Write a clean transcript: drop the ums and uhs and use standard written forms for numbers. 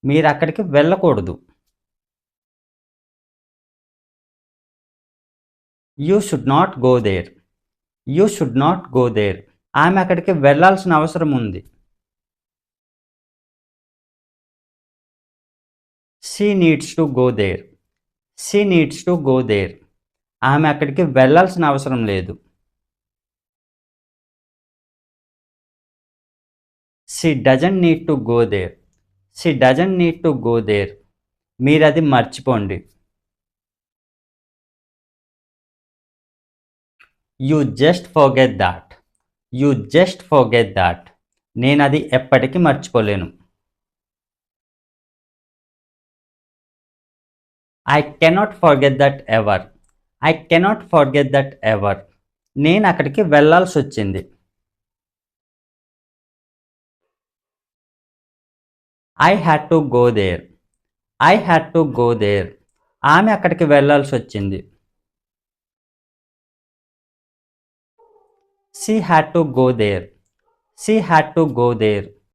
మీరక్కడికి వెళ్ళకూడదు. You should not go there. You should not go there. ఆమె అక్కడికి వెళ్ళాల్సిన అవసరం ఉంది. She needs to go there. She needs to go there. ఆమె అక్కడికి వెళ్ళాల్సిన అవసరం లేదు. She doesn't need to go there. She doesn't need to go there. మీరది మర్చిపోండి. You just forget that. You just forget that. నేనది ఎప్పటికీ మర్చిపోలేను. I cannot forget that ever. I cannot forget that ever. నేను అక్కడికి వెళ్ళాల్సొచ్చింది. I had to go there. I had to go there. ఆమె అక్కడికి వెళ్ళాల్సొచ్చింది. She had to go there. She had to go there.